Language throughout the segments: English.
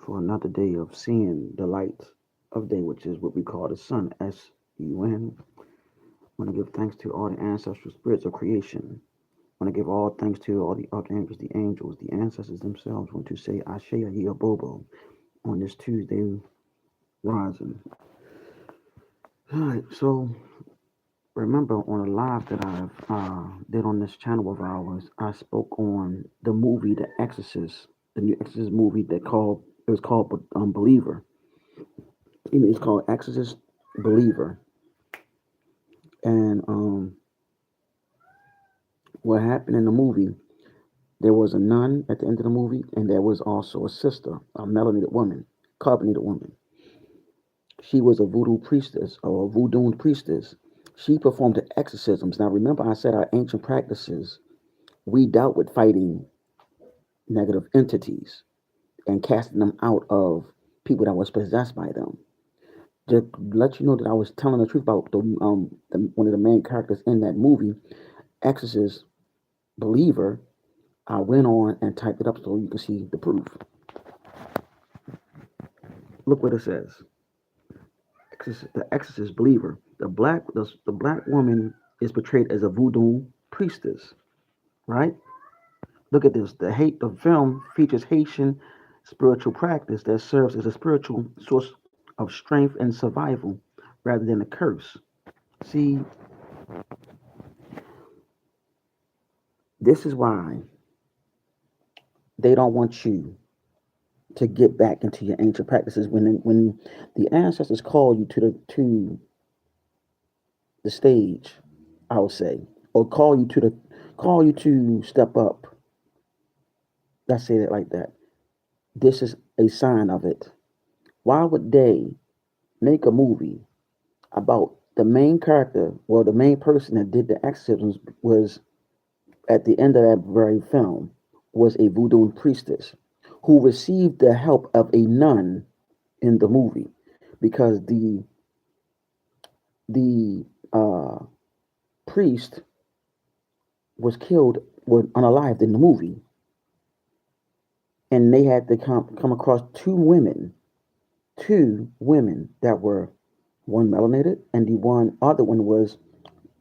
for another day of seeing the light of day, which is what we call the sun, S-U-N. I want to give thanks to all the ancestral spirits of creation. I want to give all thanks to all the archangels, the angels, the ancestors themselves. I want to say Ashe Ahia Bobo on this Tuesday rising. All right, so remember on a live that I've did on this channel of ours, I spoke on the movie The Exorcist, the new Exorcist movie that called it was called Believer. It's called Exorcist Believer. And what happened in the movie? There was a nun at the end of the movie, and there was also a sister, a melanated woman, carbonated woman. She was a voodoo priestess or a voodoo priestess. She performed the exorcisms. Now, remember, I said our ancient practices, we dealt with fighting negative entities and casting them out of people that was possessed by them. To let you know that I was telling the truth about one of the main characters in that movie, Exorcist Believer. I went on and typed it up so you can see the proof. Look what it says. The Exorcist Believer. The black woman is portrayed as a voodoo priestess, right? Look at this. The film features Haitian spiritual practice that serves as a spiritual source of strength and survival rather than a curse. See, this is why they don't want you to get back into your ancient practices when the ancestors call you to the stage, I would say, or call you to step up. Let's say it like that. This is a sign of it. Why would they make a movie about the main character, well, the main person that did the exorcisms was at the end of that very film was a voodoo priestess who received the help of a nun in the movie because the priest was killed was unalived in the movie, and they had to come across two women that were one melanated and the one other one was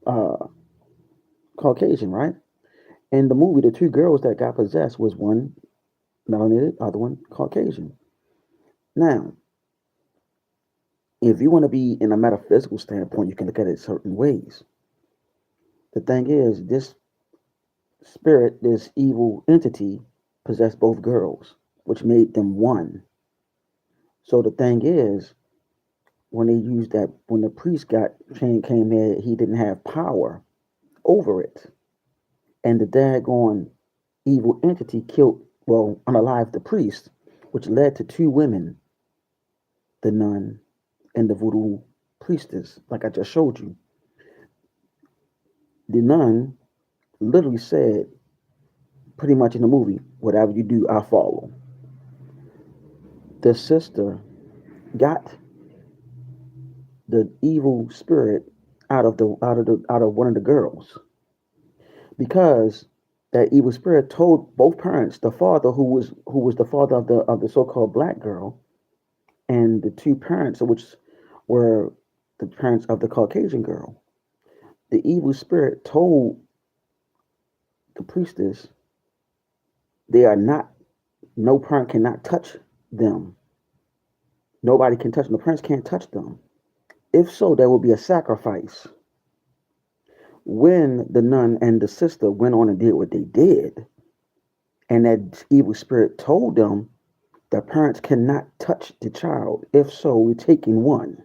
uh, Caucasian, right? In the movie, the two girls that got possessed was one melanated, other one Caucasian. Now, if you want to be in a metaphysical standpoint, you can look at it certain ways. The thing is, this spirit, this evil entity, possessed both girls, which made them one. So the thing is, when they used that, when the priest came here, he didn't have power over it, and the daggone evil entity killed, well, unalived the priest, which led to two women, the nun and the voodoo priestess, like I just showed you. The nun literally said, pretty much in the movie, whatever you do, I follow. The sister got the evil spirit out of one of the girls because that evil spirit told both parents, the father who was the father of the so-called black girl, and the two parents which were the parents of the Caucasian girl. The evil spirit told the priestess they are not, no parent cannot touch them. Nobody can touch them. The parents can't touch them. If so, there will be a sacrifice. When the nun and the sister went on and did what they did, and that evil spirit told them the parents cannot touch the child. If so, we're taking one.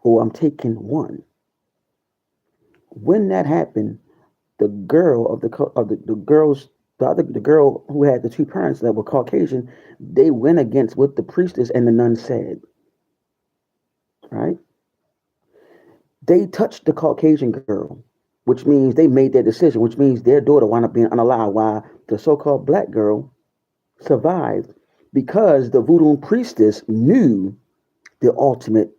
Or I'm taking one. When that happened, the girl of the girls the girl who had the two parents that were Caucasian, they went against what the priestess and the nun said. Right? They touched the Caucasian girl, which means they made their decision, which means their daughter wound up being unalive, while the so-called black girl survived because the voodoo priestess knew the ultimate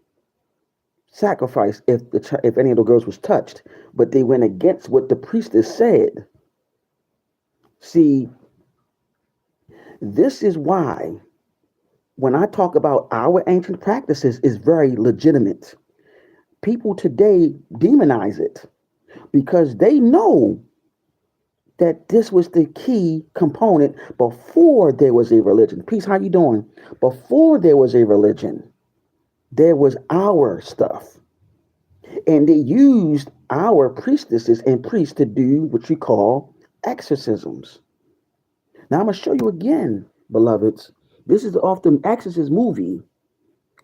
sacrifice if any of the girls was touched, but they went against what the priestess said. See, this is why when I talk about our ancient practices, is very legitimate. People today demonize it because they know that this was the key component before there was a religion. Peace, how you doing? Before there was a religion, there was our stuff. And they used our priestesses and priests to do what you call exorcisms. Now I'm gonna show you again, beloveds. This is off the Exorcist movie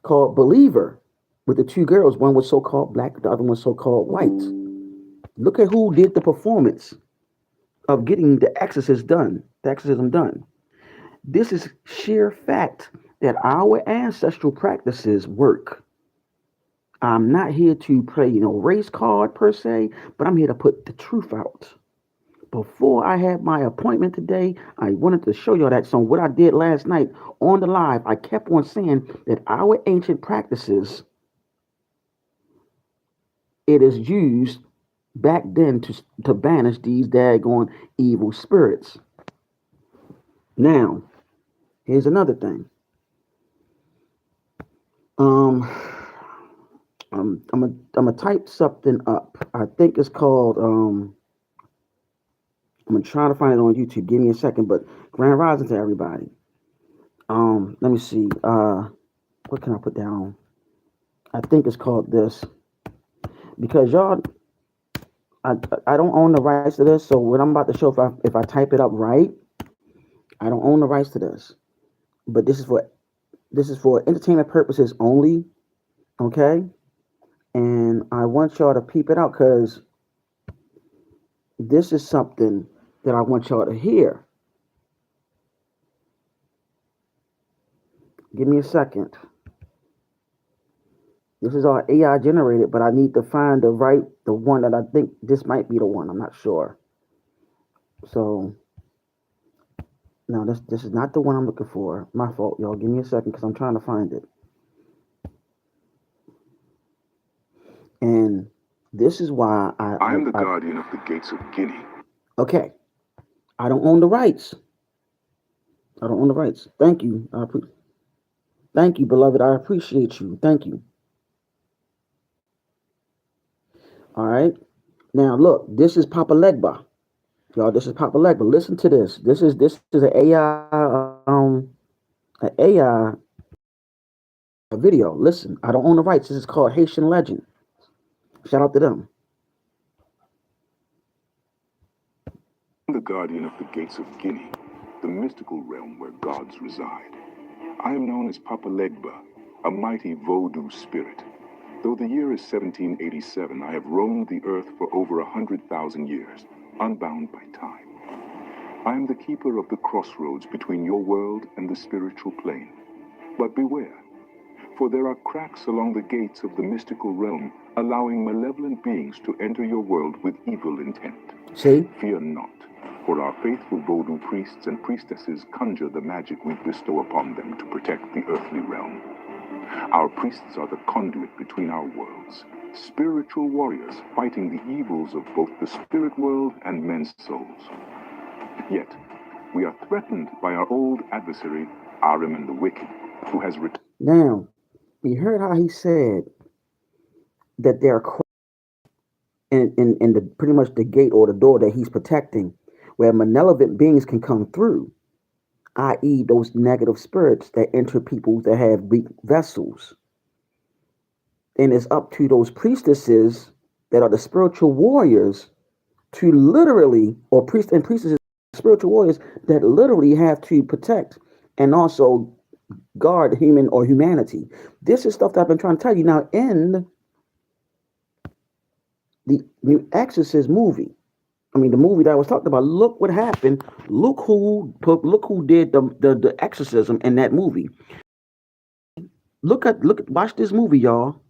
called Believer with the two girls. One was so-called black, the other one was so-called white. Look at who did the performance of getting the exorcism done. This is sheer fact that our ancestral practices work. I'm not here to play, race card per se, but I'm here to put the truth out. Before I had my appointment today, I wanted to show y'all that. So what I did last night on the live, I kept on saying that our ancient practices, it is used back then to banish these daggone evil spirits. Now, here's another thing. Um, I'm gonna type something up. I think it's called I'm gonna try to find it on YouTube. Give me a second, but Grand Rising to everybody. Let me see. What can I put down? I think it's called this because y'all, I I don't own the rights to this. So what I'm about to show, if I type it up right, I don't own the rights to this. But this is for entertainment purposes only. Okay, and I want y'all to peep it out because this is something that I want y'all to hear. Give me a second. This is all AI generated, but I need to find the one that I think this might be the one. I'm not sure. So no, this is not the one I'm looking for. My fault, y'all. Give me a second because I'm trying to find it. And this is why I am the guardian of the gates of Guinea. okay. I don't own the rights. I don't own the rights. Thank you. Thank you, beloved. I appreciate you. Thank you. All right. Now look, this is Papa Legba. Y'all, this is Papa Legba. Listen to this. This is an AI video. Listen, I don't own the rights. This is called Haitian Legend. Shout out to them. I am the guardian of the gates of Guinea, the mystical realm where gods reside. I am known as Papa Legba, a mighty Vodou spirit. Though the year is 1787, I have roamed the earth for over 100,000 years, unbound by time. I am the keeper of the crossroads between your world and the spiritual plane. But beware, for there are cracks along the gates of the mystical realm, allowing malevolent beings to enter your world with evil intent. See? Fear not, for our faithful Vodou priests and priestesses conjure the magic we bestow upon them to protect the earthly realm. Our priests are the conduit between our worlds, spiritual warriors fighting the evils of both the spirit world and men's souls. Yet, we are threatened by our old adversary, Ahriman the Wicked, who has returned. Now, you heard how he said that there are in the pretty much the gate or the door that he's protecting, where malevolent beings can come through, i.e., those negative spirits that enter people that have weak vessels. And it's up to those priestesses that are the spiritual warriors to literally, or priests and priestesses, spiritual warriors that literally have to protect and also guard human or humanity. This is stuff that I've been trying to tell you. Now, in the New Exorcist movie, I mean the movie that I was talking about, look what happened. Look who did the exorcism in that movie. Watch this movie, y'all.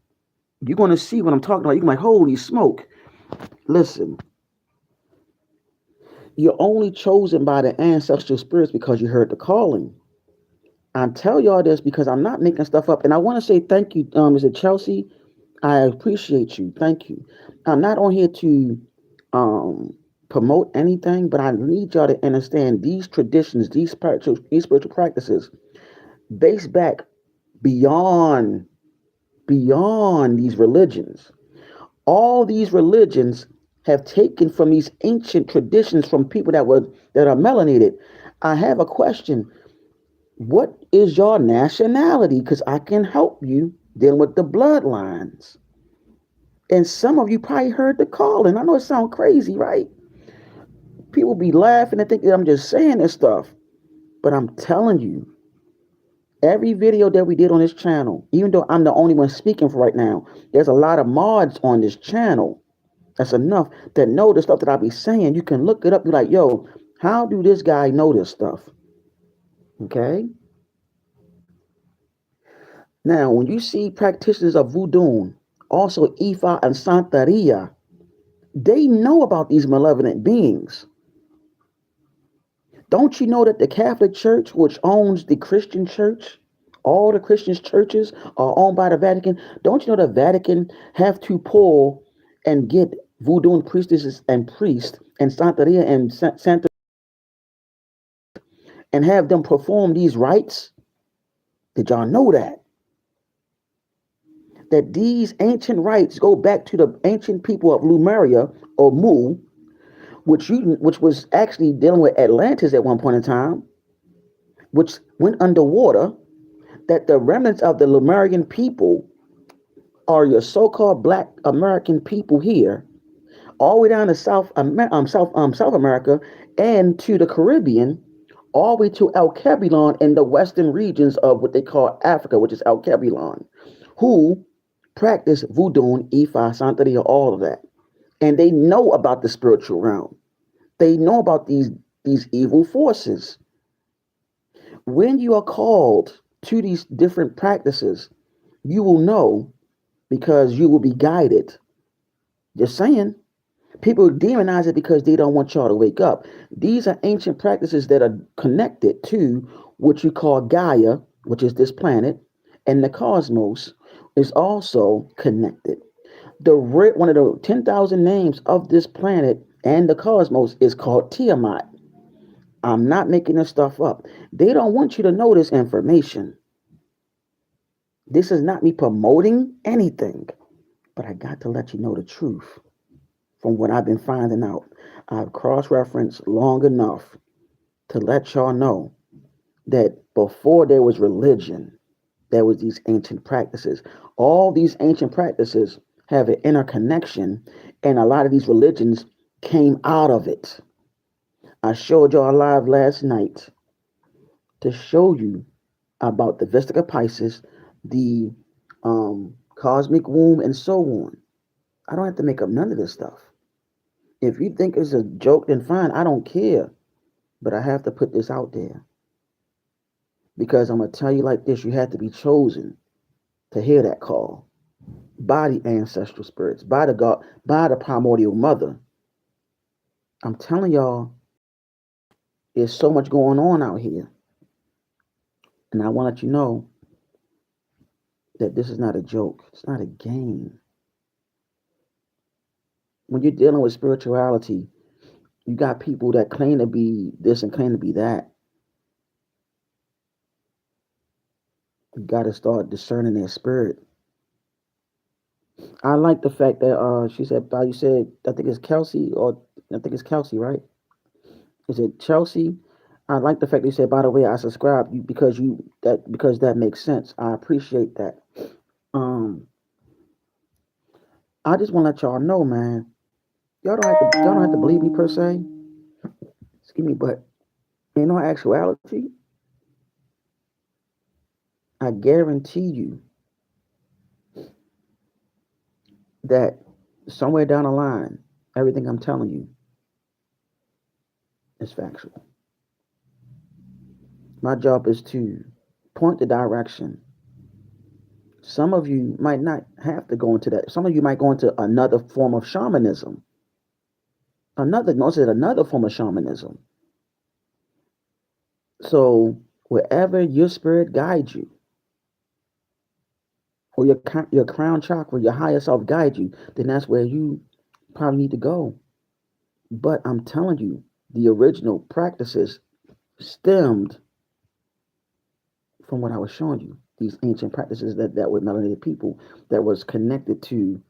You're gonna see what I'm talking about. You're like, holy smoke. Listen, you're only chosen by the ancestral spirits because you heard the calling. I tell y'all this because I'm not making stuff up. And I want to say thank you, is it Chelsea? I appreciate you. Thank you. I'm not on here to promote anything, but I need y'all to understand these traditions, these spiritual practices. based back beyond these religions. All these religions have taken from these ancient traditions from people that are melanated. I have a question. What is your nationality? Because I can help you dealing with the bloodlines. And some of you probably heard the call, and I know it sounds crazy, right? People be laughing and think that I'm just saying this stuff. But I'm telling you, every video that we did on this channel, even though I'm the only one speaking for right now, there's a lot of mods on this channel. That's enough that know the stuff that I be saying. You can look it up. Be like, yo, how do this guy know this stuff? Okay. Now, when you see practitioners of voodoo, also Ifa and Santeria, they know about these malevolent beings. Don't you know that the Catholic Church, which owns the Christian Church, all the Christian churches are owned by the Vatican? Don't you know the Vatican have to pull and get voodoo priestesses and priests and Santeria and Santa and have them perform these rites? Did y'all know that? That these ancient rites go back to the ancient people of Lemuria or Mu, which was actually dealing with Atlantis at one point in time, which went underwater. That the remnants of the Lemurian people are your so-called Black American people here, all the way down to South America and to the Caribbean, all the way to El Cabulon in the western regions of what they call Africa, which is El Cabulon, who practice voodoo, Ifa, Santeria, all of that. And they know about the spiritual realm. They know about these evil forces. When you are called to these different practices, you will know because you will be guided. Just saying. People demonize it because they don't want y'all to wake up. These are ancient practices that are connected to what you call Gaia, which is this planet, and the cosmos is also connected. One of the 10,000 names of this planet and the cosmos is called Tiamat. I'm not making this stuff up. They don't want you to know this information. This is not me promoting anything, but I got to let you know the truth from what I've been finding out. I've cross-referenced long enough to let y'all know that before there was religion, there was these ancient practices. All these ancient practices have an interconnection, and a lot of these religions came out of it. I showed y'all live last night to show you about the Vesica Pisces, the cosmic womb, and so on. I don't have to make up none of this stuff. If you think it's a joke, then fine. I don't care. But I have to put this out there. Because I'm going to tell you like this, you have to be chosen to hear that call by the ancestral spirits, by the God, by the primordial mother. I'm telling y'all, there's so much going on out here. And I want to let you know that this is not a joke. It's not a game. When you're dealing with spirituality, you got people that claim to be this and claim to be that. You got to start discerning their spirit. I like the fact that she said, you said, I think it's Kelsey, or I think it's Kelsey, right? Is it Chelsea? I like the fact that you said, by the way, I subscribe you because that makes sense. I appreciate that. Um, I just want to let y'all know, man. Y'all don't have to believe me per se. Excuse me, but in all actuality, I guarantee you that somewhere down the line, everything I'm telling you is factual. My job is to point the direction. Some of you might not have to go into that. Some of you might go into another form of shamanism. Another form of shamanism. So wherever your spirit guides you, or your crown chakra, your higher self guides you, then that's where you probably need to go. But I'm telling you, the original practices stemmed from what I was showing you. These ancient practices that were melanated people that was connected to,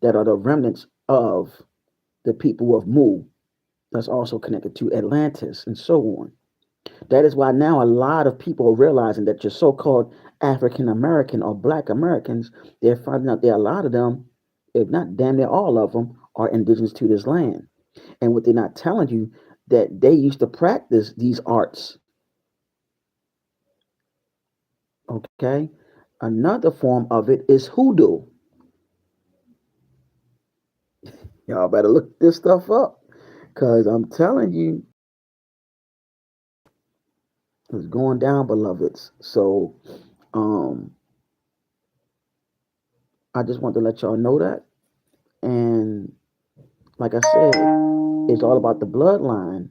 that are the remnants of the people of Mu, that's also connected to Atlantis and so on. That is why now a lot of people are realizing that your so-called African American or Black Americans, they're finding out that a lot of them, if not damn near all of them, are indigenous to this land. And what they're not telling you, that they used to practice these arts. Okay, another form of it is hoodoo. Y'all better look this stuff up, because I'm telling you, it's going down, beloveds. So, um, I just want to let y'all know that. And like I said, it's all about the bloodline.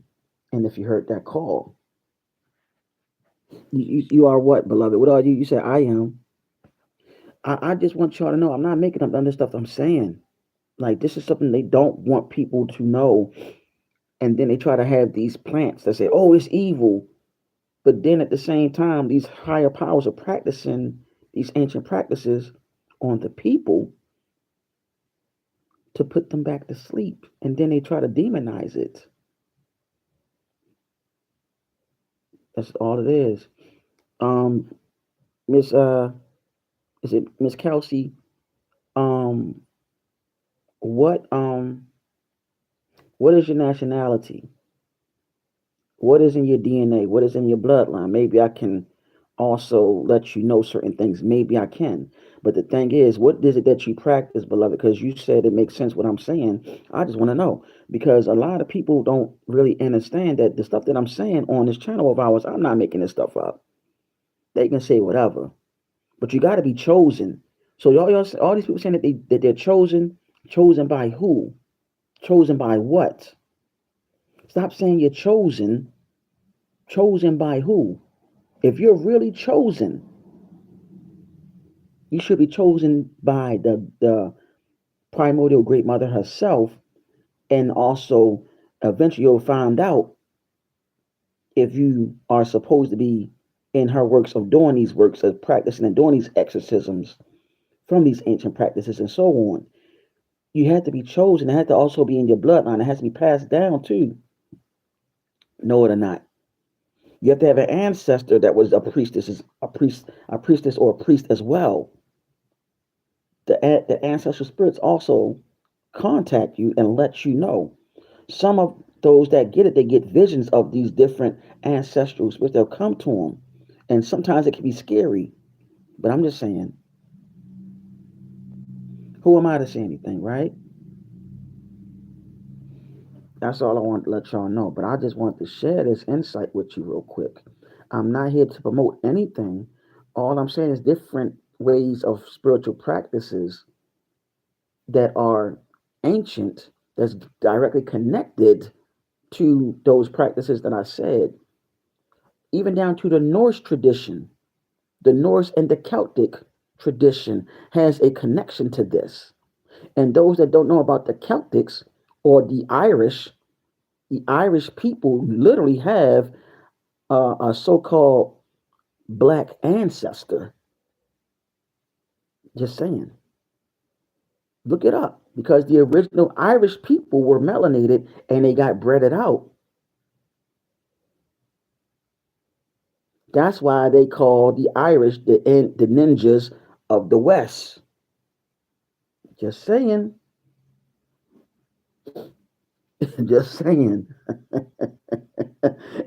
And if you heard that call, you are what, beloved? What are you? You said I am. I just want y'all to know I'm not making up none of the stuff I'm saying. Like, this is something they don't want people to know. And then they try to have these plants that say, oh, it's evil. But then at the same time, these higher powers are practicing these ancient practices on the people to put them back to sleep. And then they try to demonize it. That's all it is. Um, Miss is it Miss Kelsey? Um, what um what is your nationality? What is in your DNA? What is in your bloodline? Maybe I can also let you know certain things. Maybe I can. But the thing is, what is it that you practice, beloved? Because you said it makes sense what I'm saying. I just want to know. Because a lot of people don't really understand that the stuff that I'm saying on this channel of ours, I'm not making this stuff up. They can say whatever. But you got to be chosen. So all these people saying that they're chosen, chosen by who? Chosen by what? Stop saying you're chosen. Chosen by who? If you're really chosen, you should be chosen by the primordial great mother herself, and also eventually you'll find out if you are supposed to be in her works of doing these works of practicing and doing these exorcisms from these ancient practices and so on. You have to be chosen. It has to also be in your bloodline. It has to be passed down too. Know it or not. You have to have an ancestor that was a priestess, a priestess or a priest as well. The ancestral spirits also contact you and let you know. Some of those that get it, they get visions of these different ancestral spirits. They'll come to them, and sometimes it can be scary. But I'm just saying, who am I to say anything, right? That's all I want to let y'all know. But I just want to share this insight with you real quick. I'm not here to promote anything. All I'm saying is different ways of spiritual practices that are ancient, that's directly connected to those practices that I said, even down to the Norse tradition. The Norse and the Celtic tradition has a connection to this. And those that don't know about the Celtics or the Irish people literally have a so-called black ancestor. Just saying. Look it up, because the original Irish people were melanated and they got breaded out. That's why they call the Irish the ninjas of the West. Just saying. Just saying.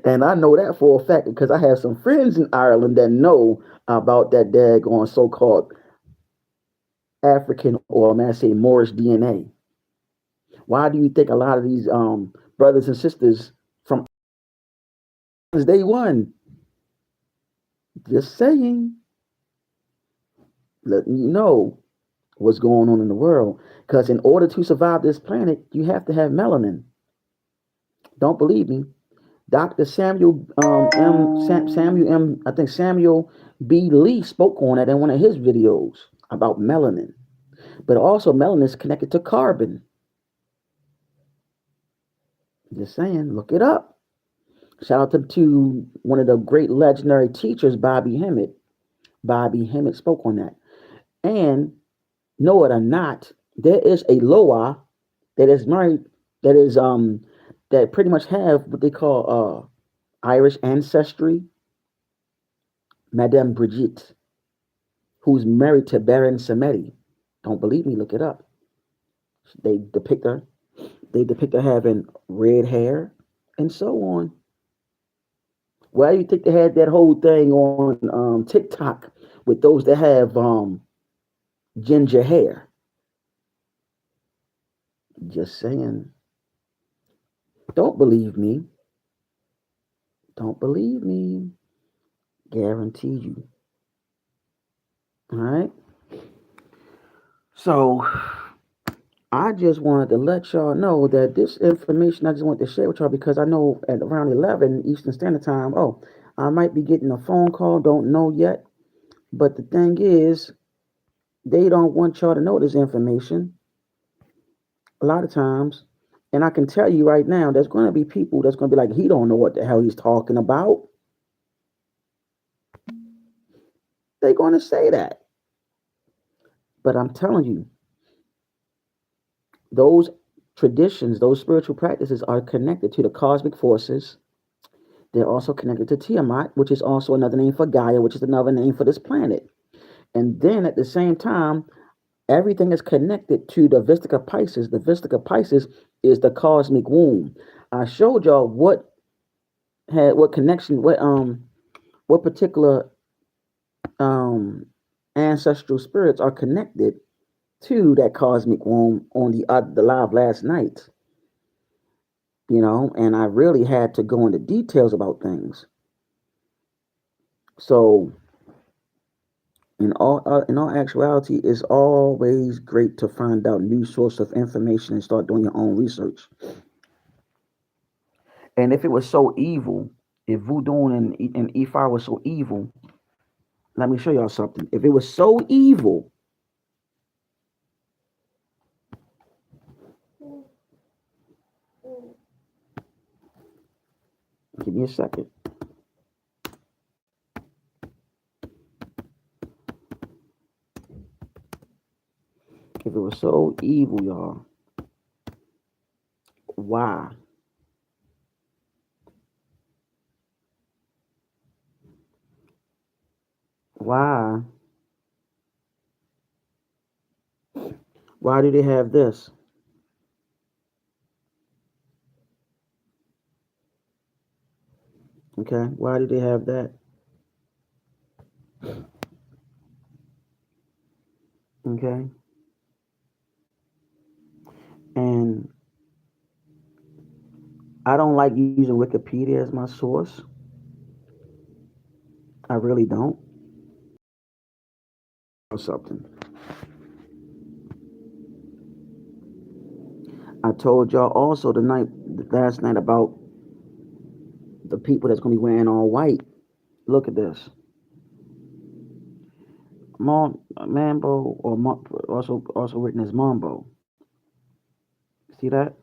And I know that for a fact because I have some friends in Ireland that know about that daggone so-called African, or may I say Moorish DNA. Why do you think a lot of these brothers and sisters from day one? Just saying, letting you know what's going on in the world. Because in order to survive this planet, you have to have melanin. Don't believe me? Dr. Samuel Samuel M. I think Samuel B. Lee spoke on it in one of his videos about melanin. But also melanin is connected to carbon. Just saying, look it up. Shout out to one of the great legendary teachers, Bobby Hemmett. Bobby Hemmett spoke on that. And know it or not, there is a Loa that is married, that is that pretty much have what they call Irish ancestry, Madame Brigitte, who's married to Baron Samedi. Don't believe me? Look it up. They depict her. They depict her having red hair and so on. Why do you think they had that whole thing on TikTok with those that have ginger hair? Just saying. Don't believe me. Don't believe me. Guarantee you. All right. So I just wanted to let y'all know that this information I just want to share with y'all because I know at around 11 Eastern Standard Time, oh, I might be getting a phone call. Don't know yet. But the thing is, they don't want y'all to know this information a lot of times. And I can tell you right now, there's going to be people that's going to be like, he don't know what the hell he's talking about. They're going to say that. But I'm telling you, those traditions, those spiritual practices are connected to the cosmic forces. They're also connected to Tiamat, which is also another name for Gaia, which is another name for this planet. And then at the same time, everything is connected to the Vistica Pisces. The Vistica Pisces is the cosmic womb. I showed y'all what connection, what particular um ancestral spirits are connected to that cosmic womb on the live last night. And I really had to go into details about things. So in all actuality, it's always great to find out new source of information and start doing your own research. And if it was so evil, if voodoo and Ifa was so evil, let me show y'all something. If it was so evil, give me a second. If it was so evil, y'all, why? Why? Why do they have this? Okay, why do they have that? Okay, and I don't like using Wikipedia as my source. I really don't. Or something. I told y'all also last night about the people that's gonna be wearing all white. Look at this. Mambo also written as Mambo. See that?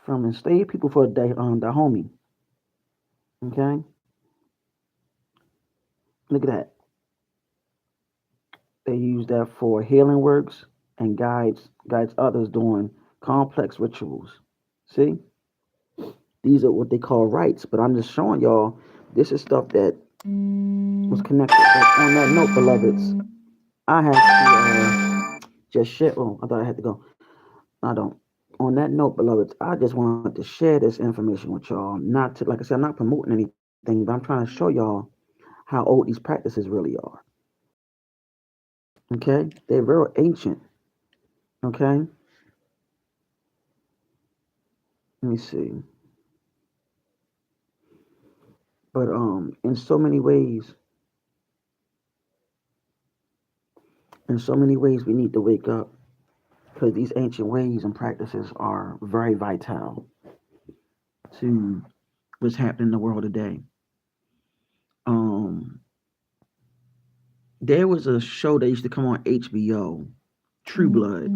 From enslaved people for the homie. Okay? Look at that. They use that for healing works and guides others doing complex rituals. See? These are what they call rites, but I'm just showing y'all this is stuff that was connected. But on that note, beloveds, I have to just share. Oh, I thought I had to go. I don't. On that note, beloveds, I just wanted to share this information with y'all. Not to, like I said, I'm not promoting anything, but I'm trying to show y'all how old these practices really are. Okay? They're very ancient. Okay? Let me see. But in so many ways, we need to wake up because these ancient ways and practices are very vital to what's happening in the world today. Um, there was a show that used to come on HBO, True Blood.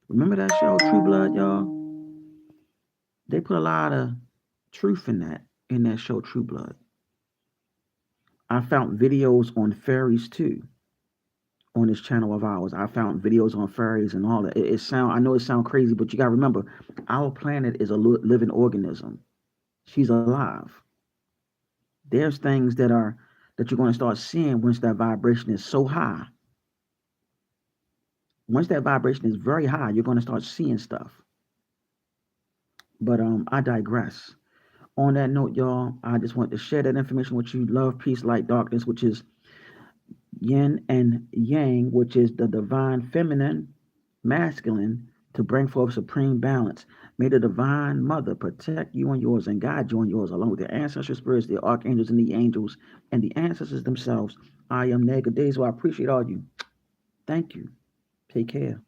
Remember that show, True Blood, y'all? They put a lot of truth in that show, True Blood. I found videos on fairies too on this channel of ours. I found videos on fairies and all that. I know it sounds crazy, but you gotta remember, our planet is a living organism. She's alive. There's things that you're going to start seeing once that vibration is so high. Once that vibration is very high, you're going to start seeing stuff. But I digress. On that note, y'all, I just want to share that information with you. Love, peace, light, darkness, which is yin and yang, which is the divine feminine, masculine, to bring forth supreme balance. May the divine mother protect you and yours and guide you and yours, along with the ancestral spirits, the archangels and the angels, and the ancestors themselves. I am Negadezo. I appreciate all you. Thank you. Take care.